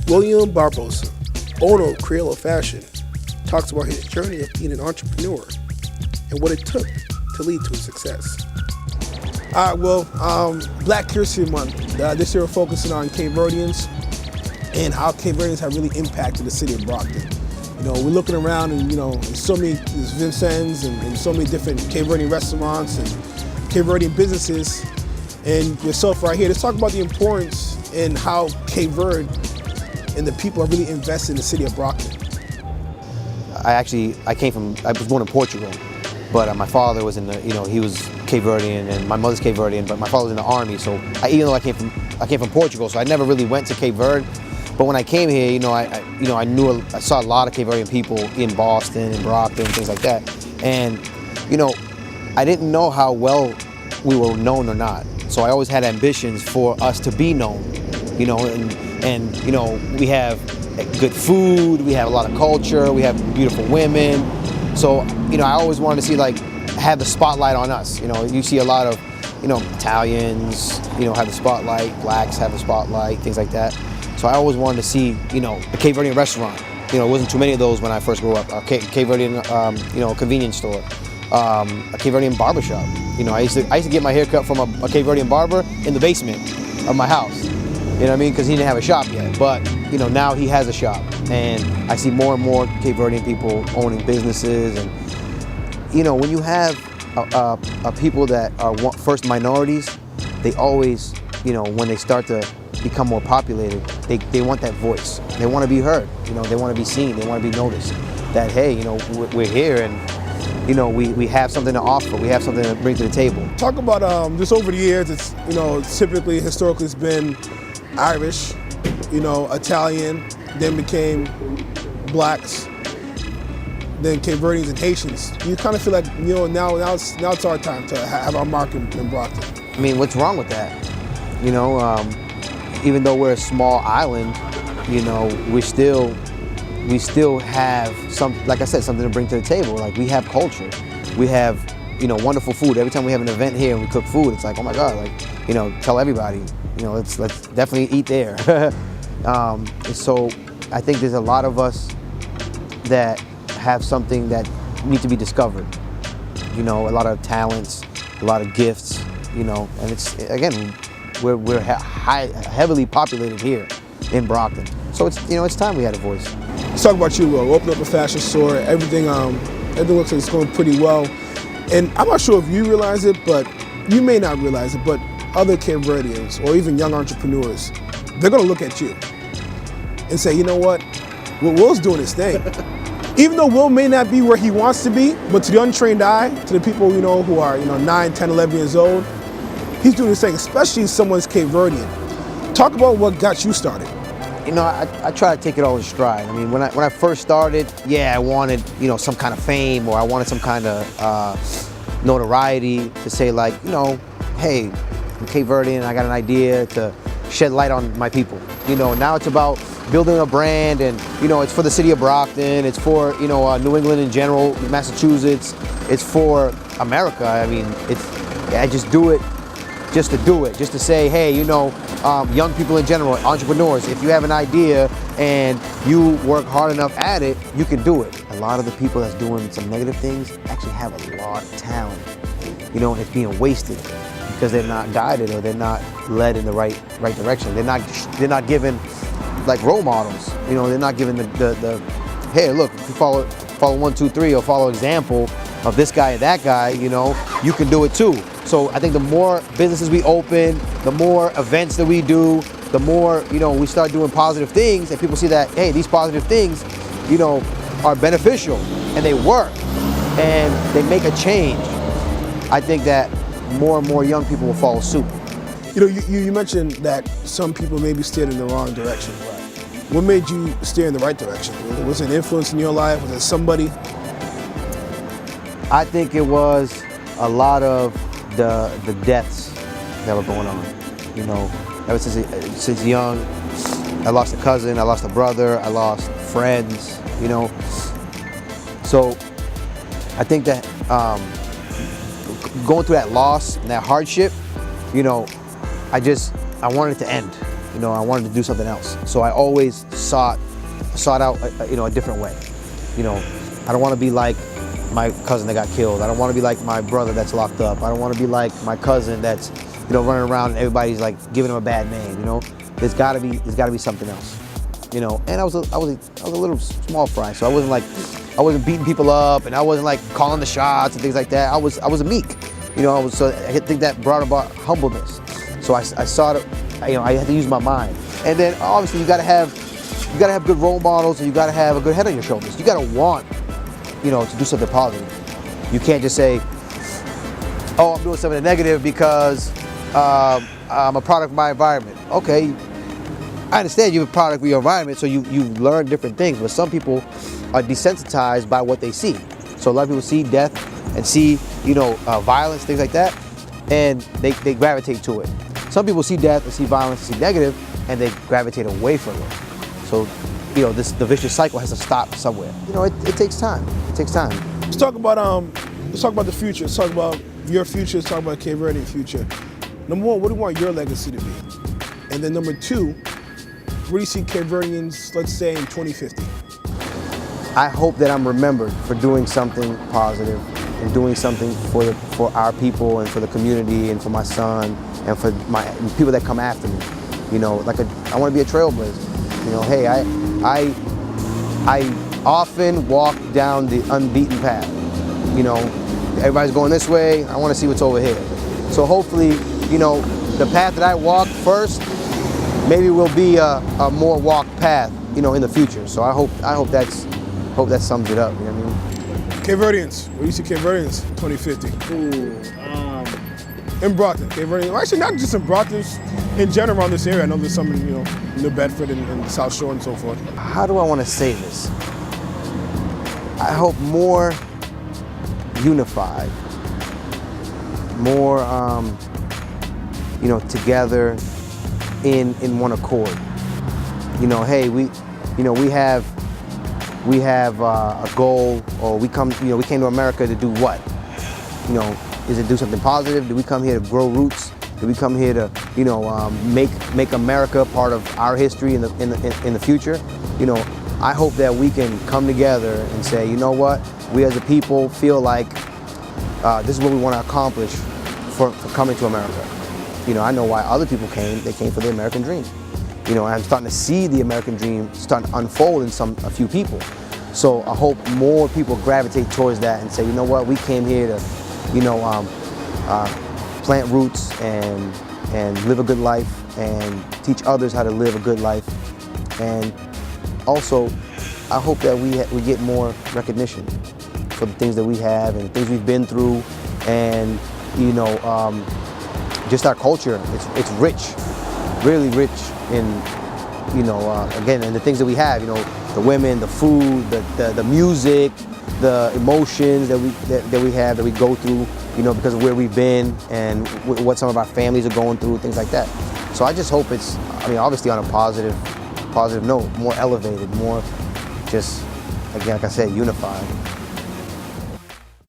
William Barbosa, owner of Criolo Fashion, talks about his journey of being an entrepreneur and what it took to lead to his success. Black History Month. This year we're focusing on Cape Verdeans and how Cape Verdeans have really impacted the city of Brockton. We're looking around and, there's so many Vincennes and so many different Cape Verdean restaurants and Cape Verdean businesses. And yourself right here, let's talk about the importance and how Cape Verde and the people are really invested in the city of Brockton. I was born in Portugal, but my father was he was Cape Verdean and my mother's Cape Verdean, but my father was in the army, so even though I came from Portugal, so I never really went to Cape Verde. But when I came here, I saw a lot of Cape Verdean people in Boston and Brockton and things like that. And, I didn't know how well we were known or not. So I always had ambitions for us to be known, and we have good food, we have a lot of culture, we have beautiful women. So, I always wanted to see, have the spotlight on us. You see a lot of, Italians, have the spotlight, blacks have the spotlight, things like that. So I always wanted to see, a Cape Verdean restaurant. It wasn't too many of those when I first grew up. A Cape Verdean, convenience store. A Cape Verdean barbershop. I used to get my hair cut from a Cape Verdean barber in the basement of my house. Because he didn't have a shop yet. But, now he has a shop. And I see more and more Cape Verdean people owning businesses. And, when you have people that are first minorities, they always, when they start to become more populated, they want that voice. They want to be heard. They want to be seen. They want to be noticed. That, hey, we're here and, we have something to offer. We have something to bring to the table. Talk about just over the years, it's, typically, historically, it's been Irish, Italian, then became blacks, then Cape Verdeans and Haitians. You kind of feel like, now it's our time to have our mark in Brockton. I mean, what's wrong with that? Even though we're a small island, we still have like I said, something to bring to the table. Like, we have culture, we have, wonderful food. Every time we have an event here and we cook food, it's like, oh my God, tell everybody, let's definitely eat there. So I think there's a lot of us that have something that need to be discovered. A lot of talents, a lot of gifts, and it's, again, we're heavily populated here in Brockton. So it's time we had a voice. Let's talk about you, Will. Open up a fashion store, everything looks like it's going pretty well. And I'm not sure if you realize it, but you may not realize it, but other Cape Verdeans or even young entrepreneurs, they're gonna look at you and say, you know what, Will's doing his thing. Even though Will may not be where he wants to be, but to the untrained eye, to the people, who are, 9, 10, 11 years old, he's doing his thing, especially if someone's Cape Verdean. Talk about what got you started. I try to take it all in stride. I mean, when I first started, I wanted, some kind of fame, or I wanted some kind of notoriety to say, hey, I'm Cape Verdean, I got an idea to shed light on my people. Now it's about building a brand, and it's for the city of Brockton, it's for New England in general, Massachusetts, it's for America. I mean, I just do it just to do it, just to say, hey, young people in general, entrepreneurs, if you have an idea and you work hard enough at it, you can do it. A lot of the people that's doing some negative things actually have a lot of talent, and it's being wasted because they're not guided or they're not led in the right direction. They're not given role models. They're not given the hey, look, if you follow 1, 2, 3 or follow example of this guy and that guy, you can do it too. So I think the more businesses we open, the more events that we do, the more, we start doing positive things, and people see that, hey, these positive things, are beneficial and they work and they make a change. I think that more and more young people will follow suit. You mentioned that some people maybe steered in the wrong direction. What made you steer in the right direction? Was it an influence in your life? Was it somebody? I think it was a lot of the deaths that were going on. Ever since young, I lost a cousin, I lost a brother, I lost friends, So I think that going through that loss and that hardship, I wanted it to end. You know, I wanted to do something else. So I always sought out, a different way. You know, I don't want to be like my cousin that got killed. I don't want to be like my brother that's locked up. I don't want to be like my cousin that's, running around and everybody's like giving him a bad name. There's got to be something else. And I was a little small fry, so I wasn't beating people up, and I wasn't like calling the shots and things like that. I was a meek. So I think that brought about humbleness. So I saw it. I had to use my mind, and then obviously you got to have good role models, and you got to have a good head on your shoulders. You got to want, to do something positive. You can't just say, "Oh, I'm doing something negative because I'm a product of my environment." Okay, I understand you're a product of your environment, so you learn different things. But some people are desensitized by what they see. So a lot of people see death and see, violence, things like that, and they gravitate to it. Some people see death and see violence and see negative, and they gravitate away from it. So, the vicious cycle has to stop somewhere. It takes time. It takes time. Let's talk about the future. Let's talk about your future. Let's talk about Cape Verdean future. Number one, what do you want your legacy to be? And then number two, where do you see Cape Verdeans, let's say, in 2050? I hope that I'm remembered for doing something positive and doing something for our people and for the community and for my son and for my people that come after me. I want to be a trailblazer. Hey, I often walk down the unbeaten path. Everybody's going this way. I want to see what's over here. So hopefully, the path that I walk first, maybe will be a more walked path, in the future. So I hope that sums it up. You know what I mean? Cape Verdeans, where do you see Cape Verdeans 2050? In Brockton, Cape Verdean. Well, actually, not just in Brockton, in general around this area. I know there's some in New Bedford and the South Shore and so forth. How do I want to say this? I hope more unified, more together in one accord. Hey, we have a goal, or we came to America to do what? Is it do something positive? Do we come here to grow roots? Do we come here to make America part of our history in the future? I hope that we can come together and say, you know what, we as a people feel like this is what we want to accomplish for coming to America. I know why other people came. They came for the American dream. I'm starting to see the American dream starting to unfold in a few people. So I hope more people gravitate towards that and say, you know what, we came here to, plant roots and live a good life and teach others how to live a good life. And also, I hope that we get more recognition for the things that we have and the things we've been through, and just our culture. It's rich, really rich in again, and the things that we have. The women, the food, the music, the emotions that we have, that we go through. Because of where we've been and what some of our families are going through, things like that. So I just hope it's, obviously on a positive note, more elevated, more just, again, like I said, unified.